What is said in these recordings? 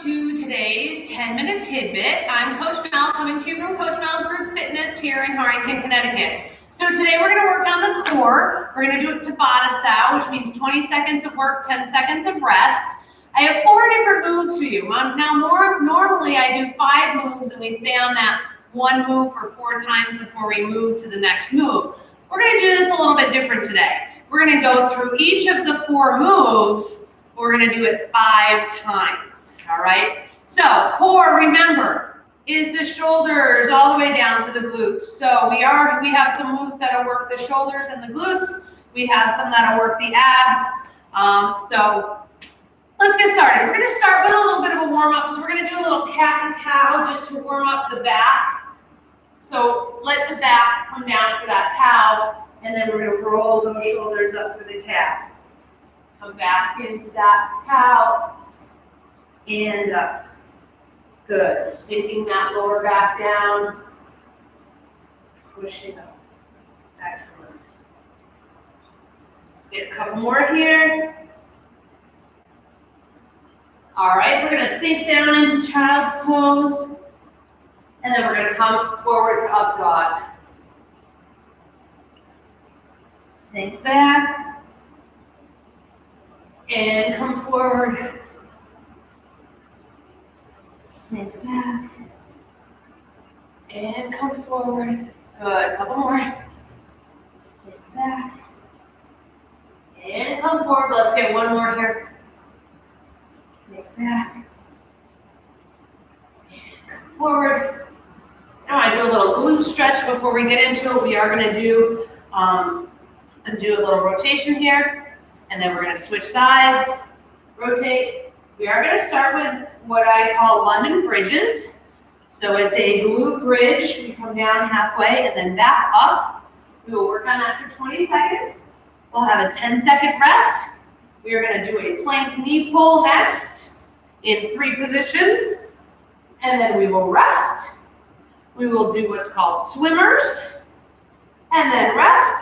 to today's 10-minute tidbit. I'm Coach Mel, coming to you from Coach Mel's Group Fitness here in Harrington, Connecticut. So today we're going to work on the core. We're going to do it TABATA style, which means 20 seconds of work, 10 seconds of rest. I have 4 different moves for you. Now, normally I do 5 moves and we stay on that one move for 4 times before we move to the next move. We're going to do this a little bit different today. We're going to go through each of the 4 moves. We're going to do it 5 times, all right? So core, remember, is the shoulders all the way down to the glutes. So we have some moves that'll work the shoulders and the glutes. We have some that'll work the abs. So let's get started. We're going to start with a little bit of a warm-up. So we're going to do a little cat and cow just to warm up the back. So let the back come down for that cow, and then we're going to roll those shoulders up for the cat. Come back into that cow and up. Good. Sinking that lower back down. Pushing up. Excellent. Let's get a couple more here. All right, we're going to sink down into child's pose. And then we're going to come forward to up dog. Sink back. And come forward. Sink back. And come forward. Good. Couple more. Sink back. And come forward. Let's get one more here. Sink back. And come forward. Now I do a little glute stretch before we get into it. We are going to do a little rotation here. And then we're going to switch sides, rotate. We are going to start with what I call London bridges. So it's a glute bridge. We come down halfway and then back up. We will work on that for 20 seconds. We'll have a 10-second rest. We are going to do a plank knee pull next in 3 positions. And then we will rest. We will do what's called swimmers. And then rest.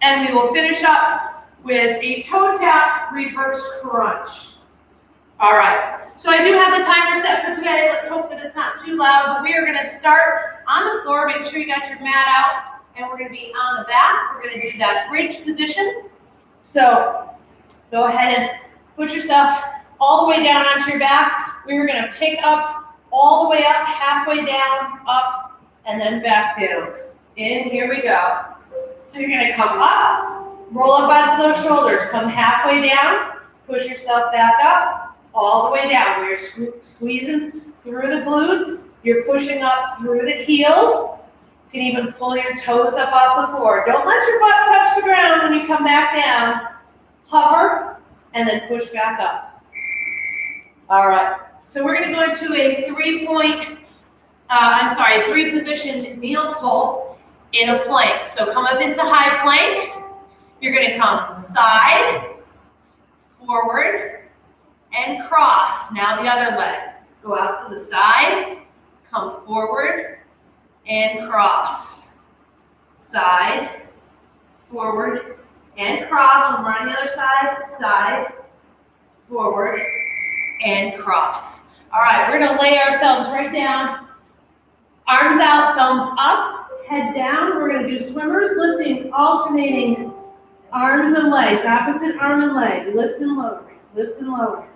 And we will finish up with a toe tap reverse crunch. All right, so I do have the timer set for today. Let's hope that it's not too loud, but we are gonna start on the floor. Make sure you got your mat out, and we're gonna be on the back. We're gonna do that bridge position. So go ahead and put yourself all the way down onto your back. We're gonna pick up all the way up, halfway down, up, and then back down. In, here we go. So you're gonna come up, roll up onto those shoulders, come halfway down, push yourself back up, all the way down. Where you're squeezing through the glutes, you're pushing up through the heels. You can even pull your toes up off the floor. Don't let your butt touch the ground when you come back down. Hover, and then push back up. All right, so we're gonna go into a 3-position kneel pull in a plank. So come up into high plank. You're going to come side, forward, and cross. Now the other leg. Go out to the side, come forward, and cross. Side, forward, and cross. When we're on the other side, side, forward, and cross. All right, we're going to lay ourselves right down. Arms out, thumbs up, head down. We're going to do swimmers, lifting, alternating arms and legs, opposite arm and leg, lift and lower, lift and lower.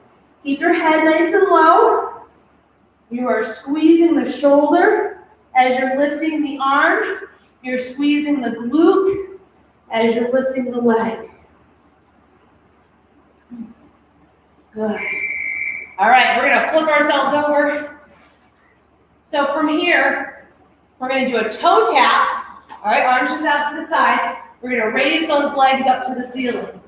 Keep your head nice and low. You are squeezing the shoulder as you're lifting the arm. You're squeezing the glute as you're lifting the leg. Good. All right, we're going to flip ourselves over. So from here, we're going to do a toe tap. All right, arms just out to the side. We're going to raise those legs up to the ceiling.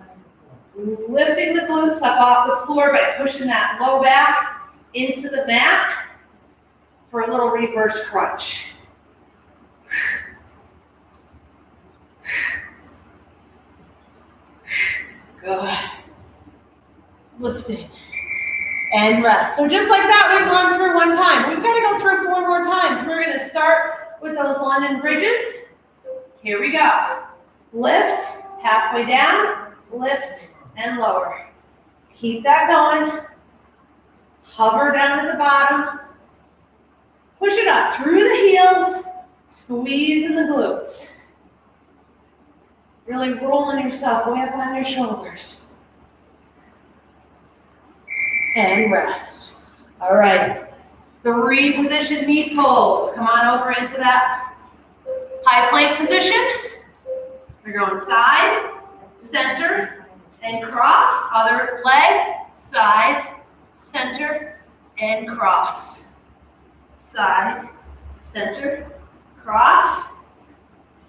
Lifting the glutes up off the floor by pushing that low back into the mat for a little reverse crunch. Good. Lifting. And rest. So just like that, we've gone through 1 time. We've got to go through 4 more times. We're going to start with those London bridges. Here we go. Lift, halfway down, lift, and lower. Keep that going. Hover down at the bottom. Push it up through the heels. Squeeze in the glutes. Really rolling yourself way up on your shoulders. And rest. All right. 3 position knee pulls. Come on over into that high plank position. We're going side, center, and cross. Other leg, side, center, and cross. Side, center, cross.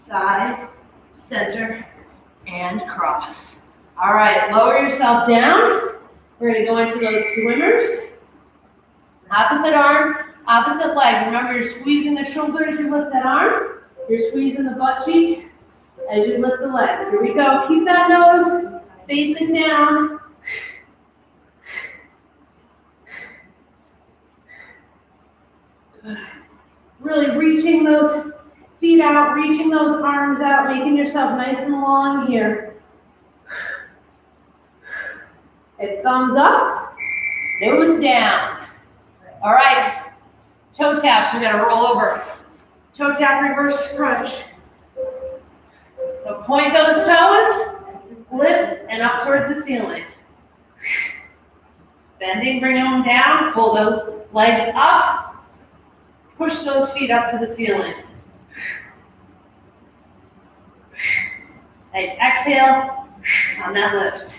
Side, center, and cross. All right, lower yourself down. We're going to go into those swimmers. Opposite arm, opposite leg. Remember, you're squeezing the shoulder as you lift that arm. You're squeezing the butt cheek as you lift the leg. Here we go. Keep that nose facing down. Really reaching those feet out, reaching those arms out, making yourself nice and long here. And thumbs up, nose down. All right, toe taps, we gotta roll over. Toe tap, reverse crunch. So point those toes, lift, and up towards the ceiling. Bending, bring them down, pull those legs up, push those feet up to the ceiling. Nice exhale on that lift.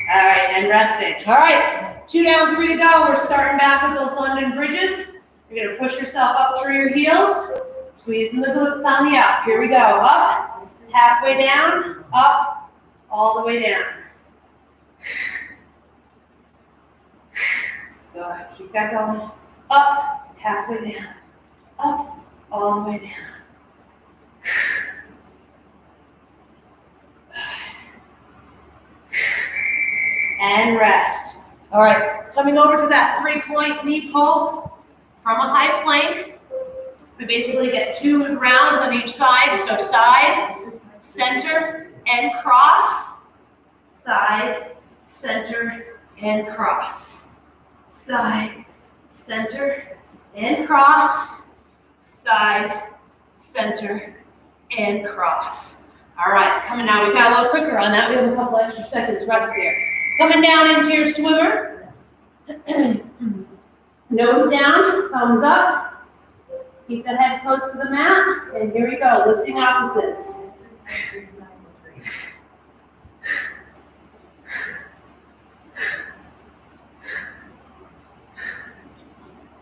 All right, and resting. All right, 2 down, 3 to go. We're starting back with those London bridges. You're gonna push yourself up through your heels, squeezing the glutes on the up. Here we go, up, halfway down, up, all the way down. Good, keep that going. Up, halfway down, up, all the way down. And rest. All right, coming over to that 3-point knee pull from a high plank. We basically get 2 rounds on each side. So side, center, and cross. Side, center, and cross. Side, center, and cross. Side, center, and cross. All right, coming now. We got a little quicker on that. We have a couple extra seconds rest here. Coming down into your swimmer. Nose down, thumbs up. Keep the head close to the mat. And here we go, lifting opposites.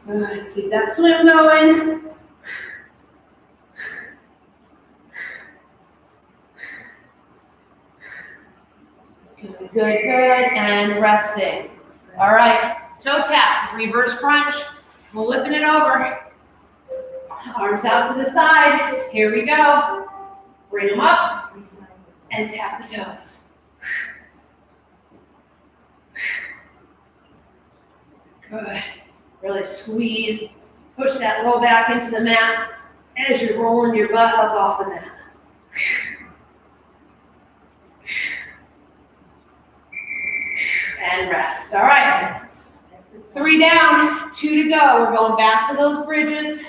Good, keep that swim going. Good, good, and resting. All right, toe tap, reverse crunch. We're whipping it over. Arms out to the side. Here we go. Bring them up and tap the toes. Good. Really squeeze. Push that low back into the mat as you're rolling your butt up off the mat. And rest. All right. 3 down, 2 to go. We're going back to those bridges.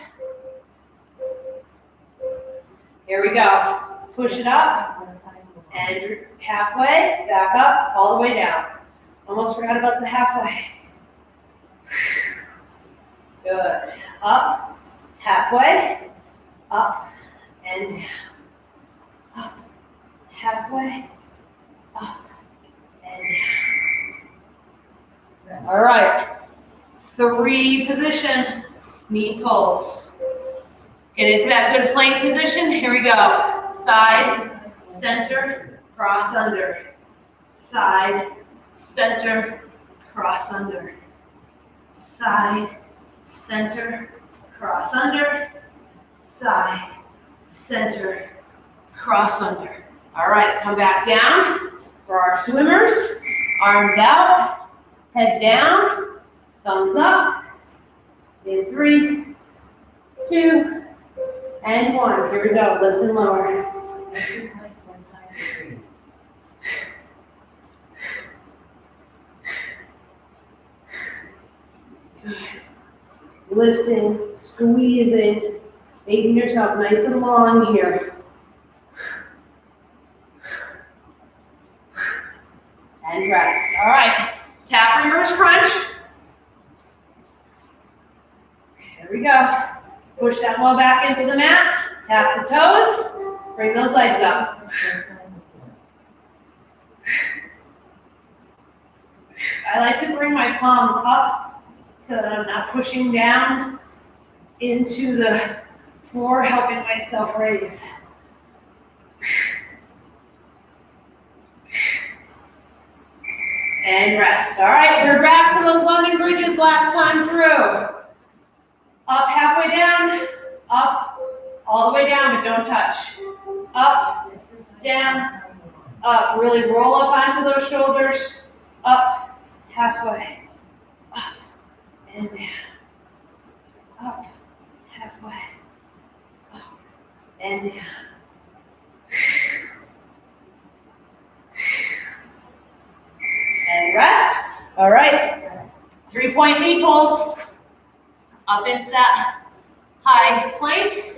Here we go. Push it up and halfway, back up, all the way down. Almost forgot about the halfway. Good. Up, halfway, up, and down. Up, halfway, up, and down. All right. 3 position knee pulls. Get into that good plank position. Here we go. Side, center, cross under. Side, center, cross under. Side, center, cross under. Side, center, cross under. All right, come back down for our swimmers. Arms out, head down, thumbs up. In 3, 2, and 1. Here we go. Lift and lower. Good. Lifting, squeezing, making yourself nice and long here. And rest. All right, tap reverse crunch. Here we go. Push that low back into the mat, tap the toes, bring those legs up. I like to bring my palms up so that I'm not pushing down into the floor, helping myself raise. And rest. All right, we're back to those London bridges last time through. Up halfway down, up, all the way down, but don't touch. Up, down, up. Really roll up onto those shoulders. Up, halfway. Up, and down. Up, halfway. Up, and down. And rest. All right. 3-point knee pulls. Up into that high plank.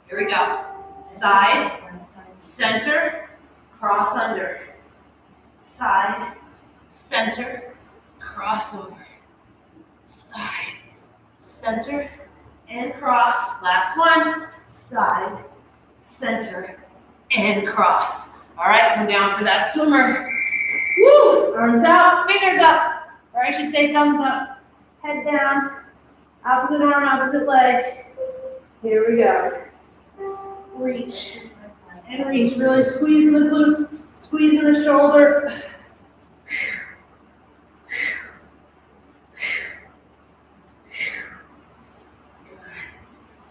Here we go. Side, center, cross under. Side, center, cross over. Side, center, and cross. Last one. Side, center, and cross. All right, come down for that swimmer. Woo! Arms out, fingers up. Or I should say thumbs up. Head down, opposite arm, opposite leg. Here we go. Reach and reach. Really squeeze in the glutes, squeeze in the shoulder.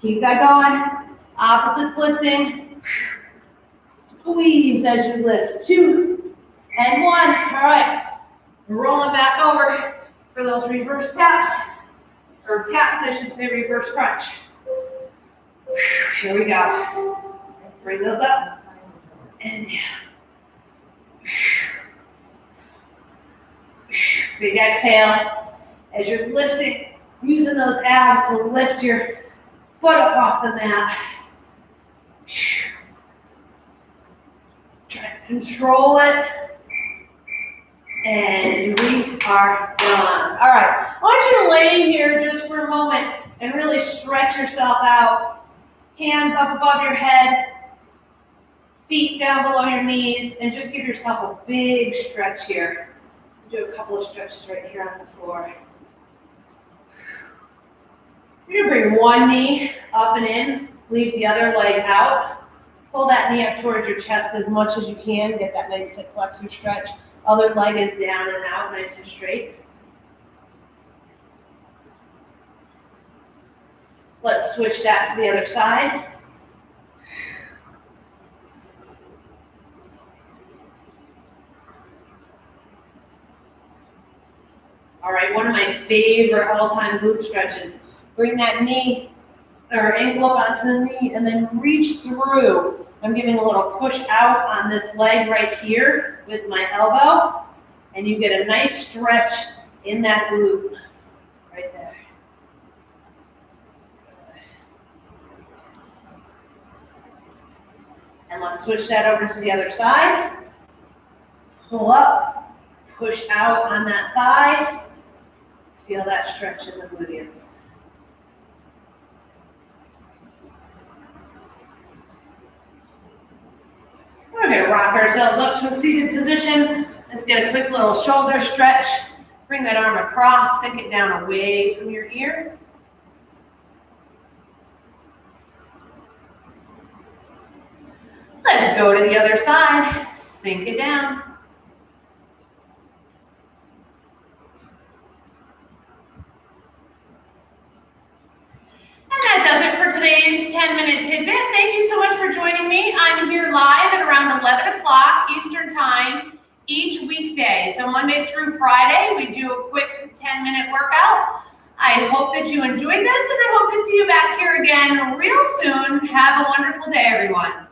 Keep that going. Opposites lifting. Squeeze as you lift. 2 and 1. All right. Rolling back over. For those reverse taps, or taps, I should say, reverse crunch. Here we go. Bring those up and down. Big exhale as you're lifting, using those abs to lift your butt up off the mat. Try to control it. And we are done. All right, I want you to lay here just for a moment and really stretch yourself out. Hands up above your head, feet down below your knees, and just give yourself a big stretch here. Do a couple of stretches right here on the floor. You're gonna bring one knee up and in, leave the other leg out. Pull that knee up towards your chest as much as you can, get that nice hip flexor stretch. Other leg is down and out, nice and straight. Let's switch that to the other side. All right, one of my favorite all-time glute stretches. Bring that knee or ankle up onto the knee and then reach through. I'm giving a little push out on this leg right here with my elbow, and you get a nice stretch in that glute right there. And let's switch that over to the other side. Pull up, push out on that thigh. Feel that stretch in the gluteus. We're going to rock ourselves up to a seated position. Let's get a quick little shoulder stretch. Bring that arm across, sink it down away from your ear. Let's go to the other side. Sink it down. And that does it for today's 10-minute tidbit. Thank you so much for joining me. I'm here live at around 11 o'clock Eastern Time each weekday. So Monday through Friday, we do a quick 10-minute workout. I hope that you enjoyed this, and I hope to see you back here again real soon. Have a wonderful day, everyone.